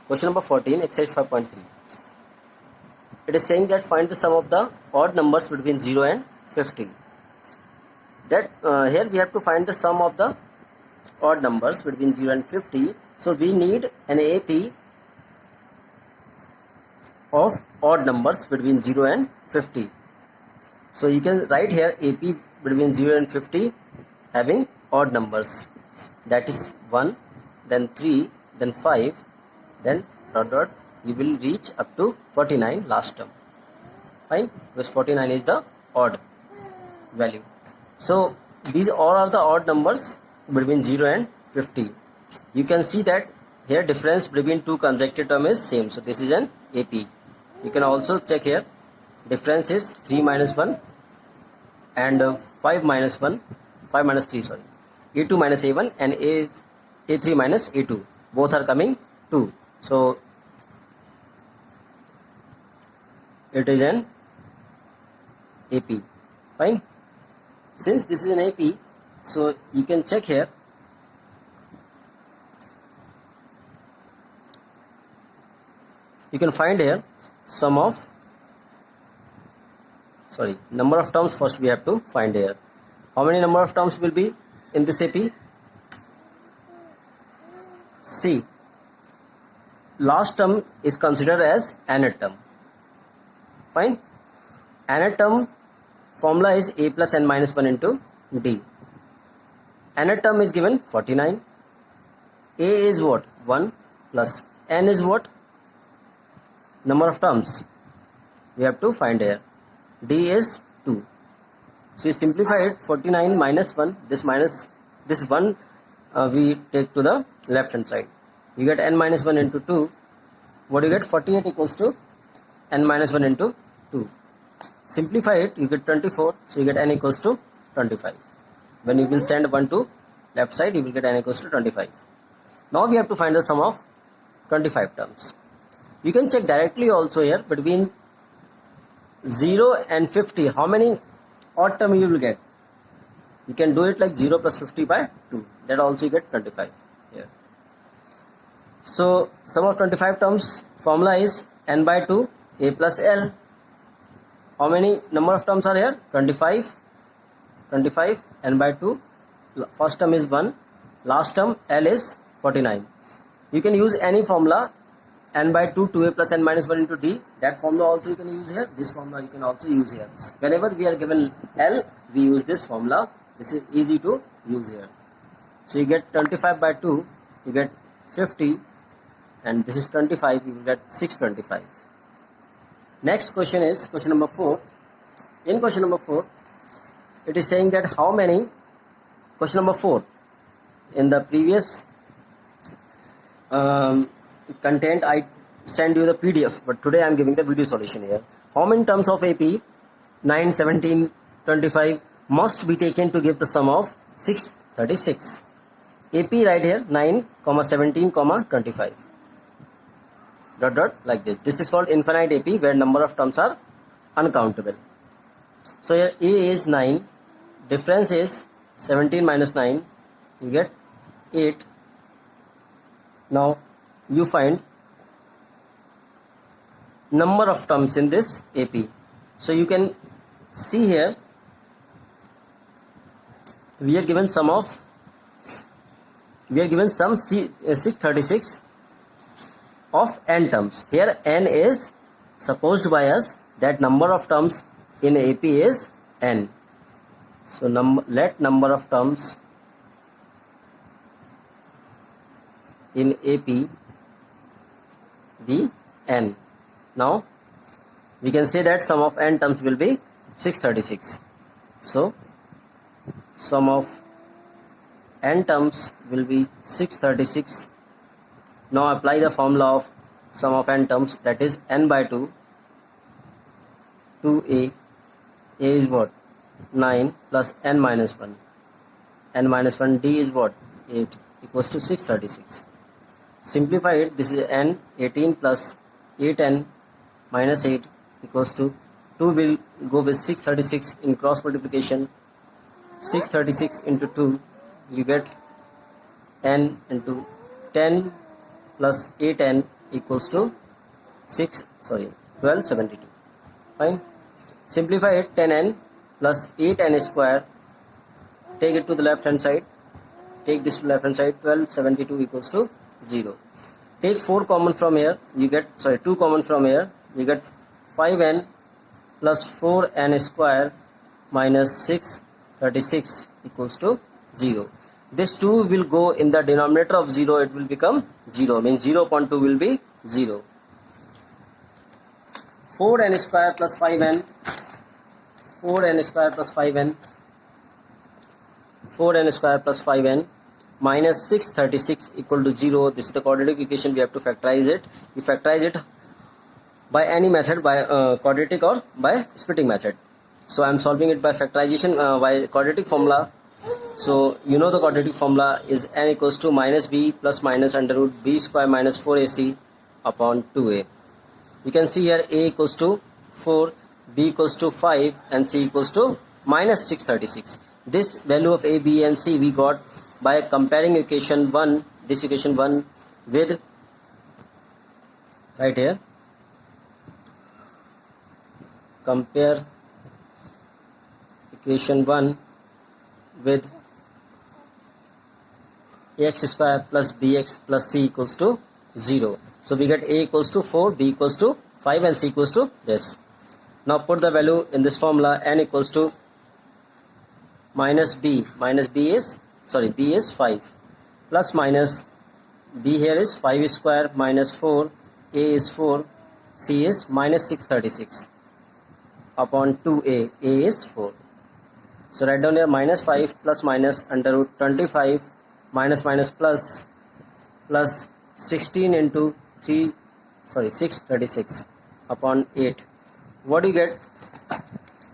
Question number 14, exercise 5.3. It is saying that find the sum of the odd numbers between 0 and 50. That here we have to find the sum of the odd numbers between 0 and 50. So we need an AP of odd numbers between 0 and 50. So you can write here AP between 0 and 50 having odd numbers, that is 1, then 3, then 5, then dot dot, you will reach up to 49 last term. Fine, because 49 is the odd value. So these all are the odd numbers between 0 and 50. You can see that here difference between two consecutive term is same, so this is an AP. You can also check here difference is 3 minus 1 and 5 minus 1, 5 minus 3, sorry, A2 minus A1 and A3 minus A2, both are coming 2. So it is an AP. Fine. Since this is an AP, so you can check here you can find here sum of number of terms. First we have to find here how many number of terms will be in this AP. See, last term is considered as nth term. Fine. Nth term formula is a plus n minus 1 into d. Nth term is given 49. A is what? 1 plus n is what? Number of terms we have to find here. D is 2. So you simplify it, 49 minus 1, this 1 we take to the left hand side. You get n minus 1 into 2. What do you get? 48 equals to n minus 1 into 2. Simplify it, you get 24. So you get n equals to 25. When you will send 1 to left side, you will get n equals to 25. Now we have to find the sum of 25 terms. You can check directly also here between 0 and 50 how many odd term you will get. You can do it like 0 plus 50 by 2, that also you get 25 here. So sum of 25 terms formula is n by 2 a plus l. How many number of terms are here? 25 n by 2, first term is 1, last term l is 49. You can use any formula, n by 2 2a plus n minus 1 into d. That formula also you can use here. This formula you can also use here. Whenever we are given L, we use this formula. This is easy to use here. So you get 25 by 2, you get 50, and this is 25, you will get 625. Next question is question number 4. In question number 4, it is saying that how many, question number 4, in the previous content I send you the PDF, but today I am giving the video solution here. How many terms of AP 9, 17, 25 must be taken to give the sum of 636? AP right here 9, 17, 25 dot dot like this. This is called infinite AP, where number of terms are uncountable. So here A is 9, difference is 17 minus 9, you get 8. Now you find number of terms in this AP. So you can see here we are given sum 636 of n terms. Here n is supposed by us that number of terms in AP is n. So let number of terms in AP be n. Now we can say that sum of n terms will be 636. So sum of n terms will be 636. Now apply the formula of sum of n terms, that is n by 2, 2a. A is what? 9 plus n minus 1. N minus 1 d is what? 8 equals to 636. Simplify it, this is n, 18 plus 8n minus 8 equals to 2 will go with 636 in cross multiplication. 636 into 2, you get n into 10 plus 8n equals to 1272. Fine. Simplify it. 10n plus 8n square. Take it to the left hand side. Take this to left hand side. 1272 equals to 0. Take 4 common from here. You get 2 common from here. You get 5n plus 4n square minus 636 equals to 0. This 2 will go in the denominator of 0. It will become 0. Means 0.2 will be 0. 4n square plus 5n. 4n square plus 5n. 4n square plus 5n minus 636 equal to 0. This is the quadratic equation. We have to factorize it. You factorize it by any method, by quadratic or by splitting method. So I am solving it by factorization by quadratic formula. So you know the quadratic formula is n equals to minus b plus minus under root b square minus 4ac upon 2a. You can see here a equals to 4, b equals to 5 and c equals to minus 636. This value of a, b and c we got by comparing equation 1, this equation 1 with, right here, compare equation 1 with ax square plus bx plus c equals to 0. So we get a equals to 4, b equals to 5 and c equals to this. Now put the value in this formula. N equals to minus b is 5 plus minus b here is 5 square minus 4, a is 4, c is minus 636 upon 2a, a is 4. So write down here minus 5 plus minus under root 25 minus minus plus 16 into 636 upon 8. What do you get?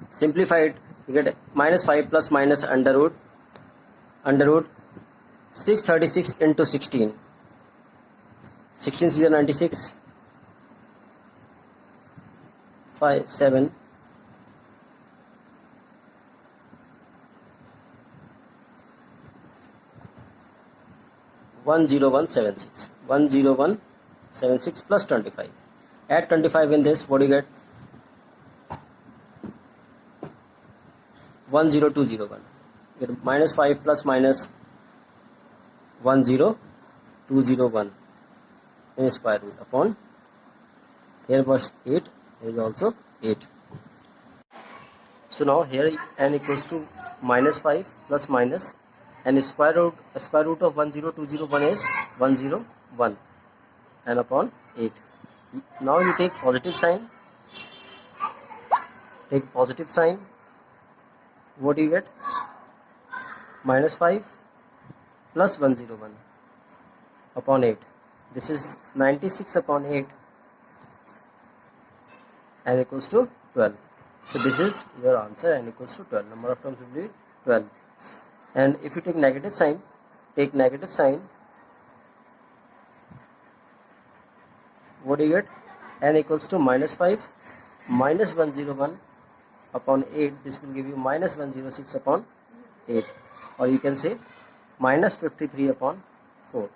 Simplify it. You get minus 5 plus minus under root 636 into 16. 16 is 96. 5 7 10176. 10176 plus 25. Add 25 in this. What do you get? 10201. Get minus 5 plus minus 10201 in square root upon, here was 8, here is also 8. So now here n equals to minus 5 plus minus, and square root of 10201 is 101 and upon 8. Now you take positive sign. Take positive sign. What do you get? Minus 5 plus 101 upon 8. This is 96 upon 8 and equals to 12. So this is your answer, n equals to 12. Number of terms will be 12. And if you take negative sign, what do you get? N equals to minus 5 minus 101 upon 8. This will give you minus 106 upon 8, or you can say minus 53 upon 4.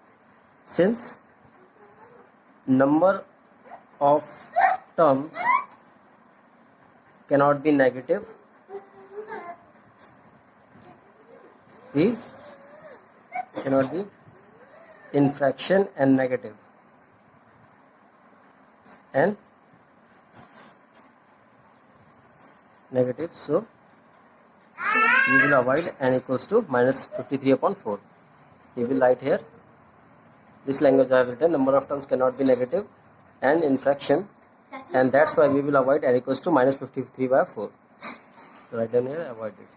Since number of terms cannot be negative, we cannot be in fraction and negative, so we will avoid n equals to minus 53 upon 4. We will write here, this language I have written, number of terms cannot be negative and in fraction, and that's why we will avoid n equals to minus 53 by 4. So write down here, avoid it.